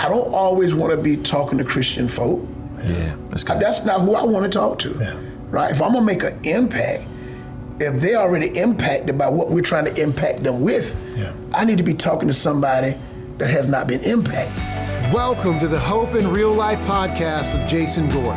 I don't always want to be talking to Christian folk. Yeah, that's not who I want to talk to, right? If I'm gonna make an impact, if they're already impacted by what we're trying to impact them with, I need to be talking to somebody that has not been impacted. Welcome to the Hope in Real Life podcast with Jason Gore.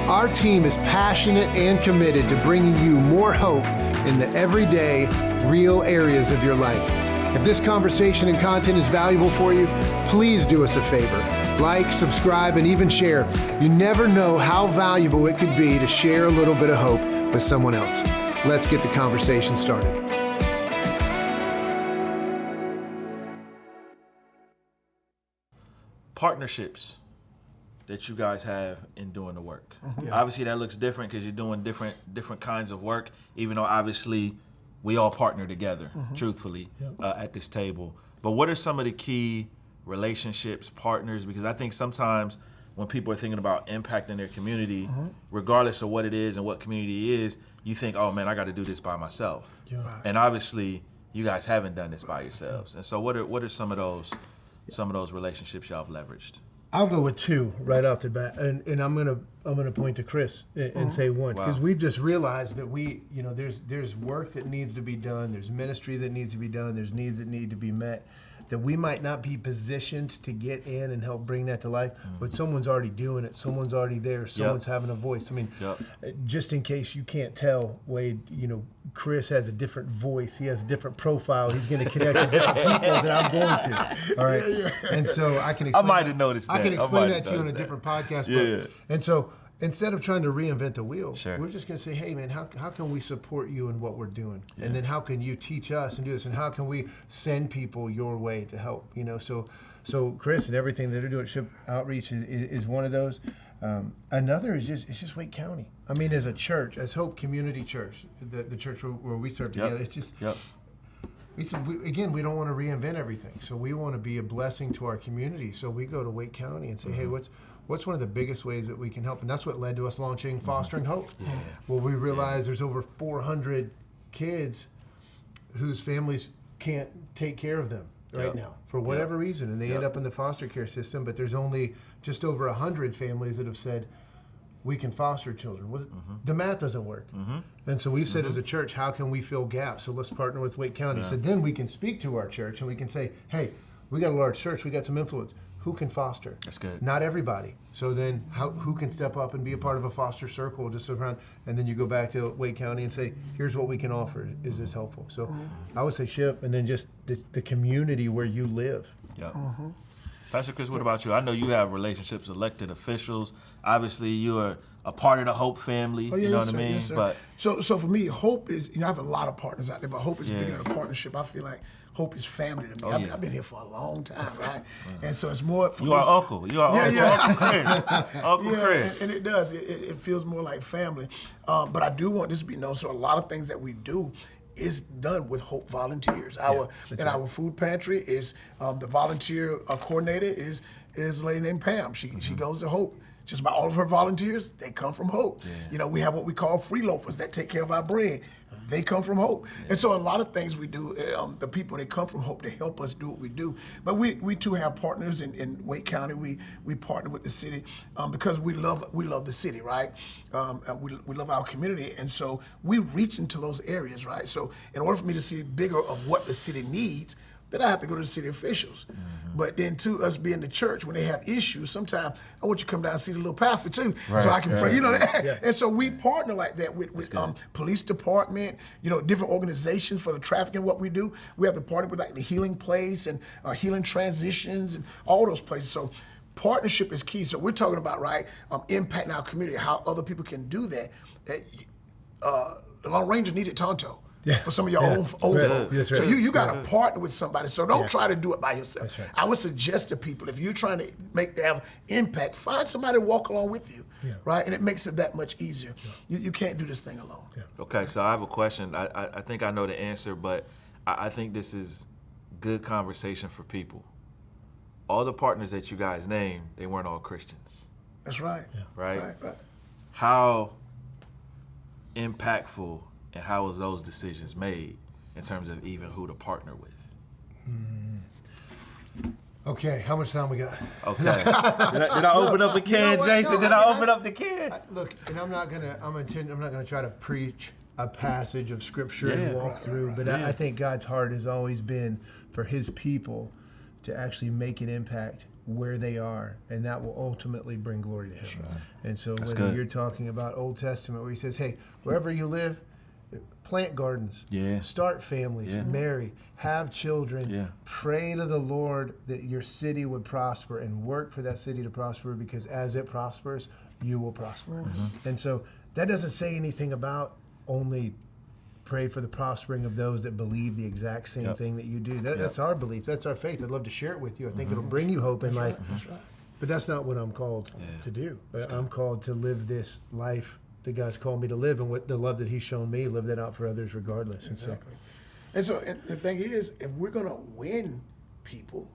Our team is passionate and committed to bringing you more hope in the everyday, real areas of your life. If this conversation and content is valuable for you, please do us a favor. Like, subscribe, and even share. You never know how valuable it could be to share a little bit of hope with someone else. Let's get the conversation started. Partnerships that you guys have in doing the work. Obviously that looks different because you're doing different kinds of work, even though obviously we all partner together, truthfully, at this table. But what are some of the key relationships, partners? Because I think sometimes when people are thinking about impacting their community, regardless of what it is and what community it is, you think, oh man, I got to do this by myself. And obviously you guys haven't done this by yourselves. And so what are some of those relationships y'all have leveraged? I'll go with two right off the bat, and I'm gonna point to Chris and say one, because we've just realized that there's work that needs to be done, there's ministry that needs to be done, there's needs that need to be met, that we might not be positioned to get in and help bring that to life, but someone's already doing it, someone's already there, someone's having a voice. I mean, just in case you can't tell, Wade, Chris has a different voice, he has a different profile, he's going to connect with different people that I'm going to, all right? And so I can explain I might have noticed that. I can explain that to you on a different podcast, and so instead of trying to reinvent the wheel, we're just going to say, hey, man, how can we support you in what we're doing? And then how can you teach us and do this? And how can we send people your way to help? So Chris and everything that they're doing at Ship Outreach is one of those. Another is just Wake County. I mean, as a church, as Hope Community Church, the church where we serve together, it's just... We don't want to reinvent everything. So we want to be a blessing to our community. So we go to Wake County and say, hey, what's one of the biggest ways that we can help? And that's what led to us launching Fostering Hope. Well, we realized there's over 400 kids whose families can't take care of them right now for whatever reason. And they end up in the foster care system, but there's only just over 100 families that have said, we can foster children. The math doesn't work. And so we've said as a church, how can we fill gaps? So let's partner with Wake County. So then we can speak to our church and we can say, hey, we got a large church, we got some influence. Who can foster? That's good. Not everybody. So then who can step up and be a part of a foster circle just around, and then you go back to Wake County and say, here's what we can offer. Is this helpful? So I would say Ship, and then just the community where you live. Pastor Chris, what about you? I know you have relationships, elected officials. Obviously, you are a part of the Hope family. You know what I mean? Yes, sir. But so for me, Hope is, I have a lot of partners out there, but Hope is bigger than a partnership. I feel like Hope is family to me. I've been here for a long time, right? And so it's more for you are uncle. You are Uncle Chris. Uncle Chris. And it does. It feels more like family. But I do want this to be known. So a lot of things that we do is done with Hope volunteers. Our food pantry is the volunteer coordinator is a lady named Pam. She goes to Hope. Just about all of her volunteers, they come from Hope. We have what we call free loafers that take care of our bread. They come from Hope. And so a lot of things we do, the people that come from Hope, they help us do what we do. But we too have partners in Wake County. We partner with the city because we love the city, right? We love our community. And so we reach into those areas, right? So in order for me to see bigger of what the city needs, then I have to go to the city officials. But then to us being the church, when they have issues, sometimes I want you to come down and see the little pastor too, so I can pray, that. And so we partner like that with police department, different organizations for the trafficking, what we do. We have to partner with like the Healing Place and Healing Transitions and all those places. So partnership is key. So we're talking about, impacting our community, how other people can do that. The Lone Ranger needed Tonto. For some of your old folks. So you got to partner with somebody. So don't try to do it by yourself. I would suggest to people, if you're trying to have impact, find somebody to walk along with you, right? And it makes it that much easier. You can't do this thing alone. Okay, so I have a question. I think I know the answer, but I think this is good conversation for people. All the partners that you guys named, they weren't all Christians. That's right. Right? How impactful and how was those decisions made in terms of even who to partner with? Okay, how much time we got? Okay. Did I open up the can, Jason? Did I open up the can? Look, and I'm not gonna try to preach a passage of scripture and walk through, but I think God's heart has always been for his people to actually make an impact where they are, and that will ultimately bring glory to him. Right. And so whether you're talking about Old Testament where he says, hey, wherever you live, plant gardens, start families, marry, have children, pray to the Lord that your city would prosper and work for that city to prosper, because as it prospers, you will prosper. And so that doesn't say anything about only pray for the prospering of those that believe the exact same thing that you do. That's our belief. That's our faith. I'd love to share it with you. I think it'll bring you hope in life. But that's not what I'm called to do. I'm called to live this life that God's called me to live, and what the love that he's shown me, live that out for others regardless. Exactly. And so the thing is, if we're going to win people,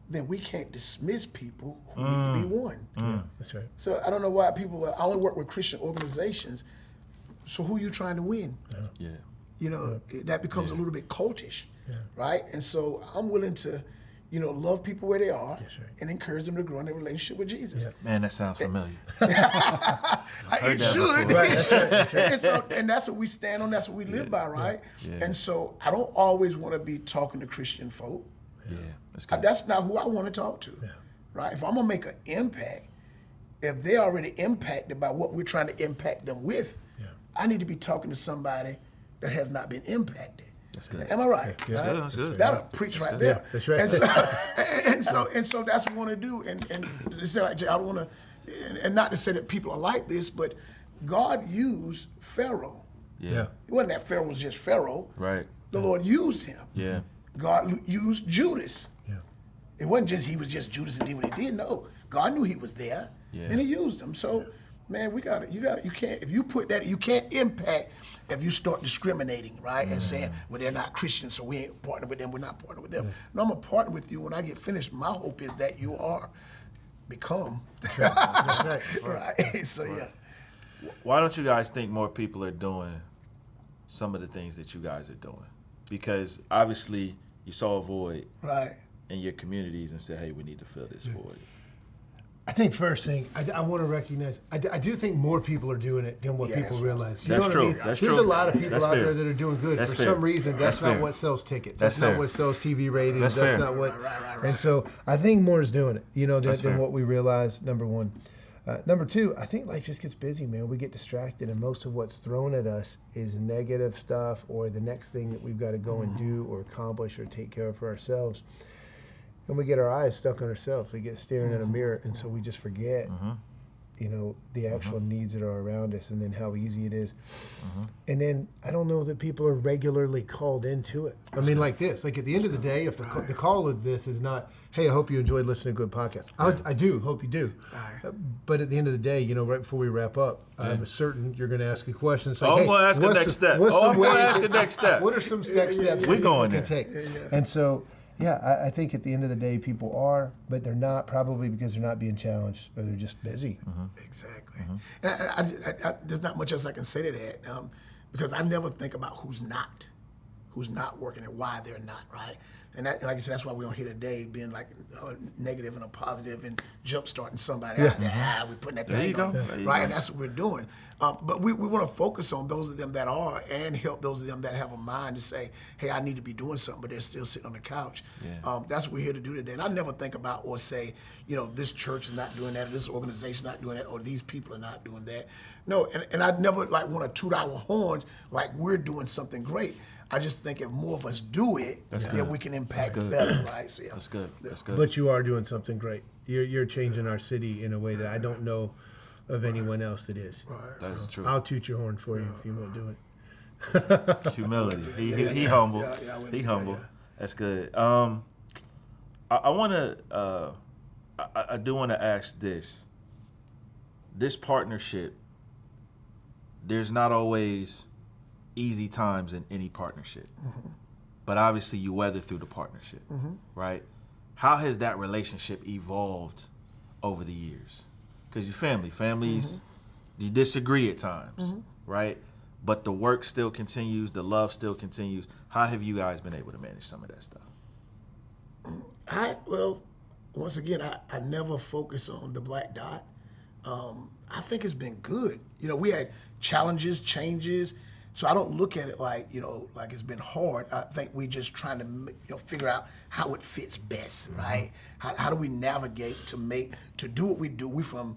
then we can't dismiss people who need to be won. Yeah, that's right. So I don't know why I only work with Christian organizations. So who are you trying to win? You know, that becomes a little bit cultish, right? And so I'm willing to, love people where they are and encourage them to grow in their relationship with Jesus. Man, that sounds familiar. It should. That's right. And that's what we stand on. That's what we live by, right? And so I don't always want to be talking to Christian folk. That's good. That's not who I want to talk to, right? If I'm going to make an impact, if they're already impacted by what we're trying to impact them with, I need to be talking to somebody that has not been impacted. That's good. Am I right? That's good. That'll preach right there. That's right. And so that's what we want to do. And it's like, I don't want to, and not to say that people are like this, but God used Pharaoh. It wasn't that Pharaoh was just Pharaoh. Right. The Lord used him. God used Judas. It wasn't just he was just Judas and did what he did. No, God knew he was there, and he used him. So. Man, you can't, if you put that, you can't impact if you start discriminating, right? And saying, well, they're not Christians, so we ain't partnering with them, we're not partnering with them. No, I'm going to partner with you when I get finished. My hope is that you are become. That's right. Right. So, Why don't you guys think more people are doing some of the things that you guys are doing? Because obviously you saw a void in your communities and said, hey, we need to fill this void. I think first thing, I want to recognize, I do think more people are doing it than what people realize. You that's know true. what I mean? That's There's true. a lot of people That's out fair. there that are doing good. That's For fair. some reason, that's not what sells tickets. That's not what sells TV ratings. That's not what. And so I think more is doing it, than what we realize, number one. Number two, I think life just gets busy, man. We get distracted, and most of what's thrown at us is negative stuff or the next thing that we've got to go and do or accomplish or take care of for ourselves. And we get our eyes stuck on ourselves. We get staring at a mirror, and so we just forget, the actual needs that are around us, and then how easy it is. And then I don't know that people are regularly called into it. I mean, like this. Like at the end of the day, if the call of this is not, hey, I hope you enjoyed listening to a good podcast. I do, hope you do. But at the end of the day, right before we wrap up, I'm certain you're going to ask a question. It's like, I'm going to ask the next step. I'm going to ask the next step. What are some next steps We're going we can take? And so... I think at the end of the day, people are, but they're not probably because they're not being challenged or they're just busy. Exactly. And I there's not much else I can say to that because I never think about who's not working and why they're not, right? And like I said, that's why we're on here today, being like negative and a positive and jump-starting somebody out there. We're putting that thing on, right? And that's what we're doing. But we want to focus on those of them that are and help those of them that have a mind to say, hey, I need to be doing something, but they're still sitting on the couch. That's what we're here to do today. And I never think about or say, this church is not doing that, or this organization is not doing that, or these people are not doing that. No, and I'd never want to toot our horns like we're doing something great. I just think if more of us do it, then we can impact better, right? So That's good. That's good. But you are doing something great. You're changing our city in a way that I don't know of anyone else that is. Right. That is true. I'll toot your horn for you if you won't do it. Humility. He humble. He humble. That's good. I want to. I do want to ask this. This partnership. There's not always easy times in any partnership, but obviously you weather through the partnership, right? How has that relationship evolved over the years? Because you're families, you disagree at times, right? But the work still continues, the love still continues. How have you guys been able to manage some of that stuff? Once again, I never focus on the black dot. I think it's been good. We had challenges, changes, so I don't look at it like it's been hard. I think we just trying to figure out how it fits best, right? How do we navigate to do what we do? We from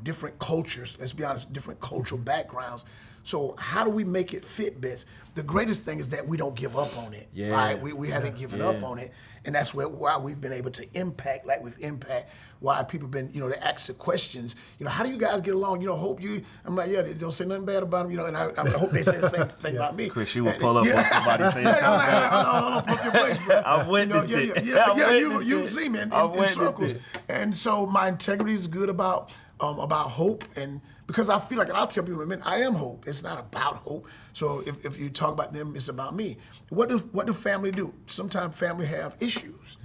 different cultures. Let's be honest, different cultural backgrounds. So how do we make it fit best? The greatest thing is that we don't give up on it, right? We haven't given up on it, and that's why we've been able to impact like we've impacted. Why people been, they ask the questions, how do you guys get along? Hope you. I'm like, they don't say nothing bad about them, and I hope they say the same thing about me. Chris, you will pull up on somebody saying something. Hold on, pump your brakes, bro. I've witnessed it. You've seen me in circles, and so my integrity is good about hope, and because I feel like, and I'll tell people, I am hope. It's not about hope. So if you talk about them, it's about me. What do family do? Sometimes family have issues,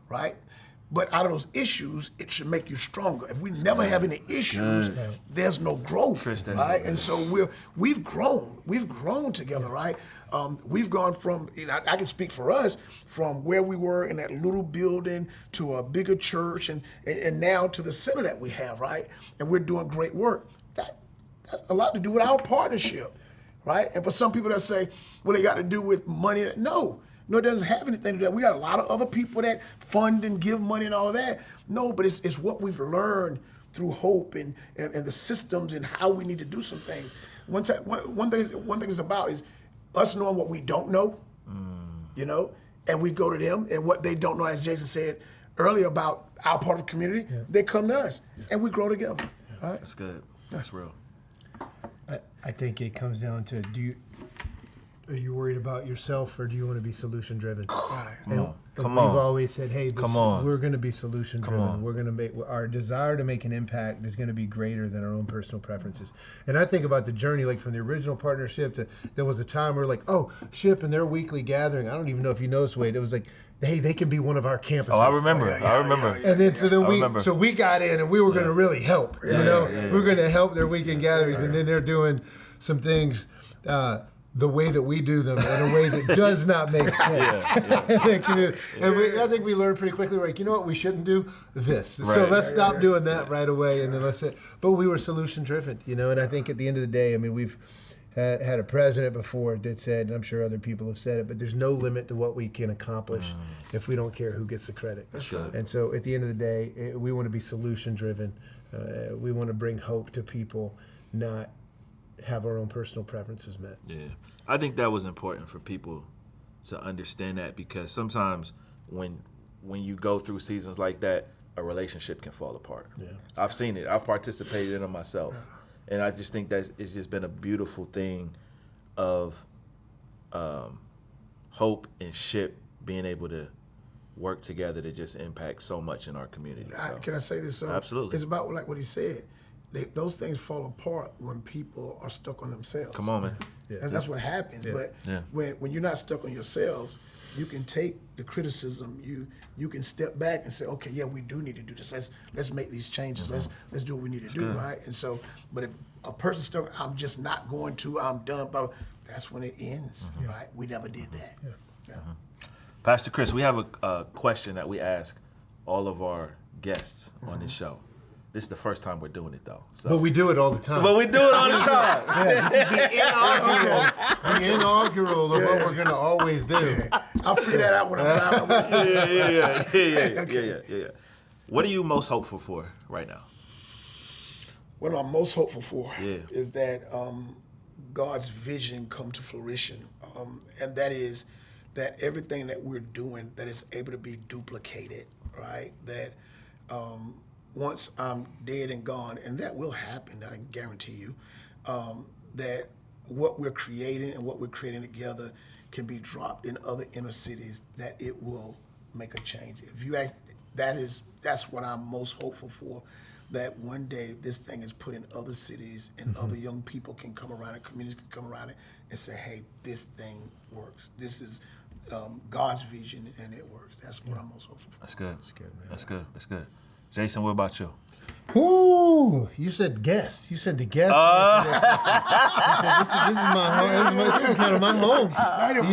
right? But out of those issues, it should make you stronger. If we never have any issues, there's no growth, right? And so we've grown together, right? We've gone from, I can speak for us, from where we were in that little building to a bigger church, and now to the center that we have, right? And we're doing great work. That's a lot to do with our partnership, right? And for some people that say, well, they got to do with money. No, it doesn't have anything to do with that. We got a lot of other people that fund and give money and all of that. No, but it's what we've learned through hope and the systems and how we need to do some things. One thing is about is us knowing what we don't know, and we go to them, and what they don't know, as Jason said earlier about our part of the community, they come to us, and we grow together. Right? That's good. That's real. I think it comes down to, are you worried about yourself, or do you want to be solution driven? Come on. We've always said, hey, we're going to be solution driven. We're going to make our desire to make an impact is going to be greater than our own personal preferences. And I think about the journey, like from the original partnership there was a time where SHIP and their weekly gathering. I don't even know if you noticed, Wade. It was like, hey, they can be one of our campuses. Oh, I remember. I remember. And then we got in, and we were going to really help. We were going to help their weekend gatherings, and then they're doing some things the way that we do them in a way that does not make sense. I think we learned pretty quickly, like, you know what, we shouldn't do this. Right. So let's stop doing that right away, and then let's say, but we were solution driven, and I think at the end of the day, we've had a president before that said, and I'm sure other people have said it, but there's no limit to what we can accomplish if we don't care who gets the credit. That's good. And so at the end of the day, we want to be solution driven. We want to bring hope to people, not have our own personal preferences met. Yeah. I think that was important for people to understand that, because sometimes when you go through seasons like that, a relationship can fall apart. Yeah. I've seen it. I've participated in it myself. Yeah. And I just think that it's just been a beautiful thing of hope and SHIP being able to work together to just impact so much in our community. Can I say this? Absolutely. It's about like what he said. Those things fall apart when people are stuck on themselves. Come on, man. Yeah. That's what happens. Yeah. But when you're not stuck on yourselves, you can take the criticism. You can step back and say, okay, yeah, we do need to do this. Let's make these changes. Let's do what we need to do, right? And so, but if a person stuck, I'm just not going to. I'm done. But that's when it ends, right? We never did that. Yeah. Pastor Chris, we have a question that we ask all of our guests on this show. This is the first time we're doing it, though. So. But we do it all the time. This is the inaugural of what we're going to always do. I'll figure that out when I'm driving. Yeah. What are you most hopeful for right now? What I'm most hopeful for is that God's vision come to fruition. And that is that everything that we're doing, that is able to be duplicated, right? That once I'm dead and gone, and that will happen, I guarantee you, that what we're creating and what we're creating together can be dropped in other inner cities, that it will make a change. If you ask, that's what I'm most hopeful for, that one day this thing is put in other cities and other young people can come around it, communities can come around it and say, hey, this thing works. This is God's vision and it works. That's what I'm most hopeful for. That's good. That's good. Jason, what about you? Ooh, you said guest. You said the guest. You said this is my home. This is kind of my home.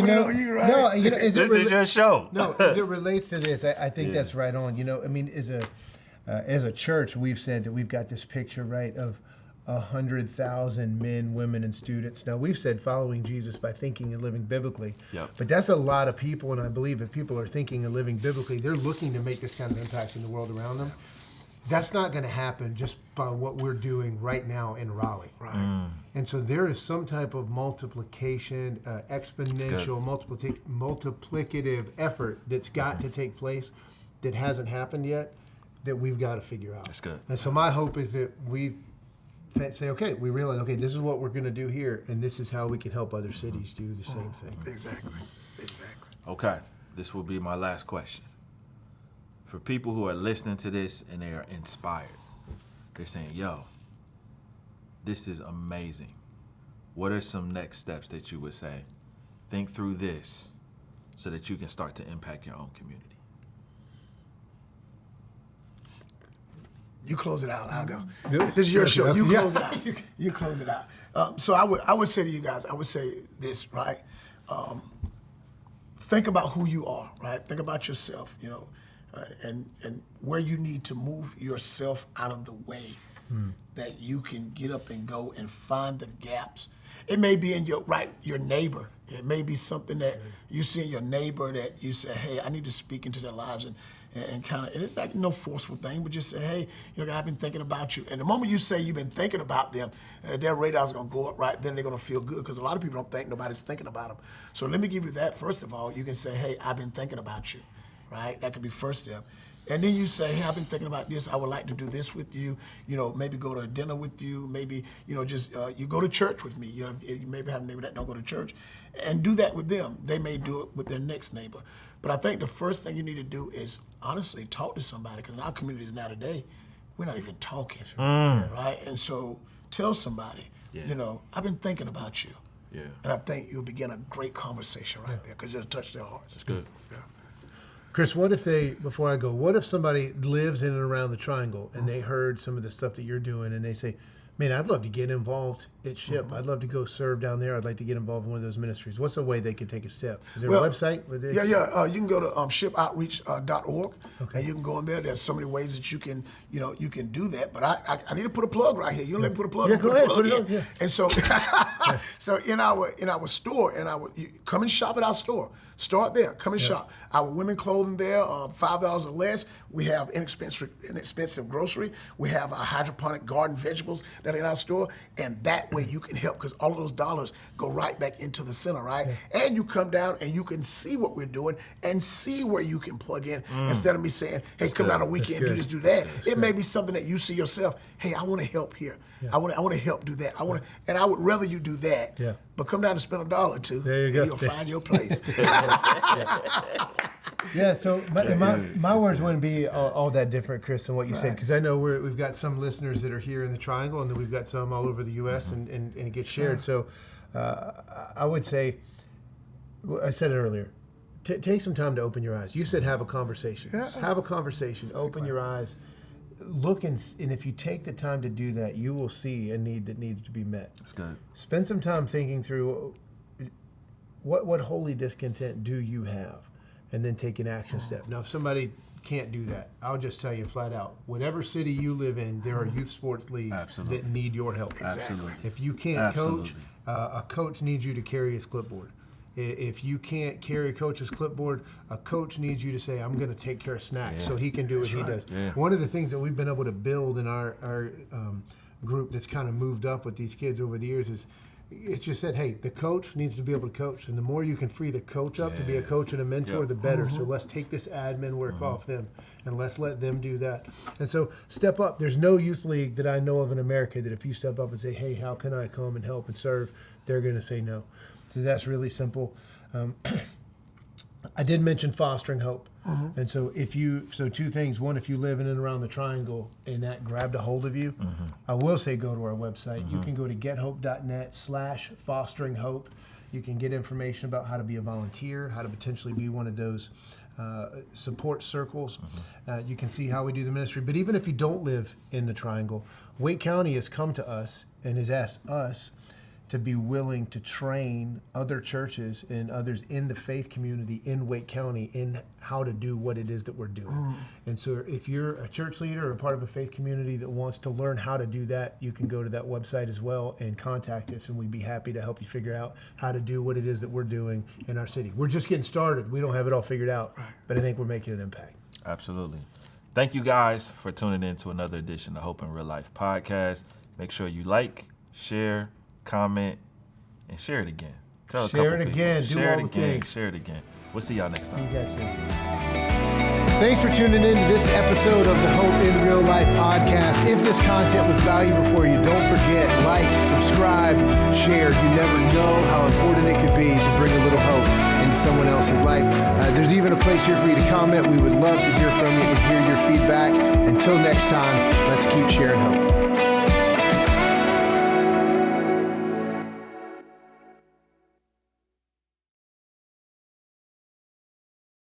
No, This is your show. No, as it relates to this, I think that's right on. I mean, as a church, we've said that we've got this picture, right, of 100,000 men, women, and students. Now, we've said following Jesus by thinking and living biblically. Yep. But that's a lot of people, and I believe if people are thinking and living biblically, they're looking to make this kind of impact in the world around them. That's not going to happen just by what we're doing right now in Raleigh. Right. And so there is some type of multiplication, exponential, multiplicative effort that's got to take place that hasn't happened yet that we've got to figure out. That's good. And so my hope is that we say, okay, we realize, okay, this is what we're going to do here, and this is how we can help other cities do the same thing. Exactly. Okay, this will be my last question. For people who are listening to this and they are inspired, they're saying, yo, this is amazing. What are some next steps that you would say? Think through this so that you can start to impact your own community. You close it out, I'll go. This is your show. You close it out. You close it out. So I would say to you guys, I would say this, right? Think about who you are, right? Think about yourself, and where you need to move yourself out of the way that you can get up and go and find the gaps. It may be in your neighbor. It may be something that you see in your neighbor that you say, hey, I need to speak into their lives and kind of, and it's like no forceful thing, but just say, hey, I've been thinking about you. And the moment you say you've been thinking about them, their radar's gonna go up, right? Then they're gonna feel good because a lot of people don't think nobody's thinking about them. So let me give you that. First of all, you can say, hey, I've been thinking about you. Right? That could be first step. And then you say, hey, I've been thinking about this. I would like to do this with you. Maybe go to a dinner with you. Maybe, just you go to church with me. You maybe have a neighbor that don't go to church. And do that with them. They may do it with their next neighbor. But I think the first thing you need to do is honestly talk to somebody. Because in our communities now today, we're not even talking. Right? And so tell somebody, I've been thinking about you. Yeah. And I think you'll begin a great conversation right there because it'll touch their hearts. That's good. Yeah. Chris, what if somebody lives in and around the Triangle and they heard some of the stuff that you're doing and they say, man, I'd love to get involved at SHIP. I'd love to go serve down there. I'd like to get involved in one of those ministries. What's a way they could take a step? Is there a website? You can go to shipoutreach.org, and you can go in there. There's so many ways that you can do that. But I need to put a plug right here. You don't let me put a plug. Yeah, go ahead. Put it on. Yeah. And so, so in our store, you come and shop at our store. Start there. Come and shop. Our women clothing there, $5 or less. We have inexpensive grocery. We have our hydroponic garden vegetables that are in our store, and that way you can help because all of those dollars go right back into the center, right? Yeah. And you come down and you can see what we're doing and see where you can plug in instead of me saying, hey, come down on a weekend, do this, do that. It may be something that you see yourself, hey, I want to help here. Yeah. I want to help do that. And I would rather you do that. Yeah. But come down and spend $1 or $2. There you go. And you'll find your place. Yeah, so my words wouldn't be all that different, Chris, than what you said, because I know we've got some listeners that are here in the Triangle, and then we've got some all over the U.S., and it gets shared. So I would say, I said it earlier, take some time to open your eyes. You said have a conversation. Yeah. Have a conversation. Open your eyes. Look, and if you take the time to do that, you will see a need that needs to be met. That's good. Spend some time thinking through what holy discontent do you have, and then take an action step. Now, if somebody can't do that, I'll just tell you flat out, whatever city you live in, there are youth sports leagues that need your help. Absolutely. If you can't coach, a coach needs you to carry his clipboard. If you can't carry a coach's clipboard, a coach needs you to say, I'm going to take care of snacks so he can do what he does. Yeah. One of the things that we've been able to build in our group that's kind of moved up with these kids over the years is it's just said, hey, the coach needs to be able to coach. And the more you can free the coach up to be a coach and a mentor, the better. So let's take this admin work off them and let's let them do that. And so step up. There's no youth league that I know of in America that if you step up and say, hey, how can I come and help and serve, they're going to say no. So that's really simple. I did mention fostering hope. And so two things. One, if you live in and around the Triangle and that grabbed a hold of you, I will say go to our website. You can go to gethope.net/fostering hope. You can get information about how to be a volunteer, how to potentially be one of those support circles. You can see how we do the ministry. But even if you don't live in the Triangle, Wake County has come to us and has asked us to be willing to train other churches and others in the faith community in Wake County in how to do what it is that we're doing. And so if you're a church leader or a part of a faith community that wants to learn how to do that, you can go to that website as well and contact us, and we'd be happy to help you figure out how to do what it is that we're doing in our city. We're just getting started. We don't have it all figured out, but I think we're making an impact. Absolutely. Thank you guys for tuning in to another edition of Hope in Real Life podcast. Make sure you like, share, comment, and share it again. Tell Share a couple it people. again. Do Share all it the again. things. Share it again. We'll see y'all next See you time. guys soon. Thanks for tuning in to this episode of the Hope in Real Life podcast. If this content was valuable for you, don't forget, like, subscribe, share. You never know how important it could be to bring a little hope into someone else's life. There's even a place here for you to comment. We would love to hear from you and hear your feedback. Until next time, let's keep sharing hope.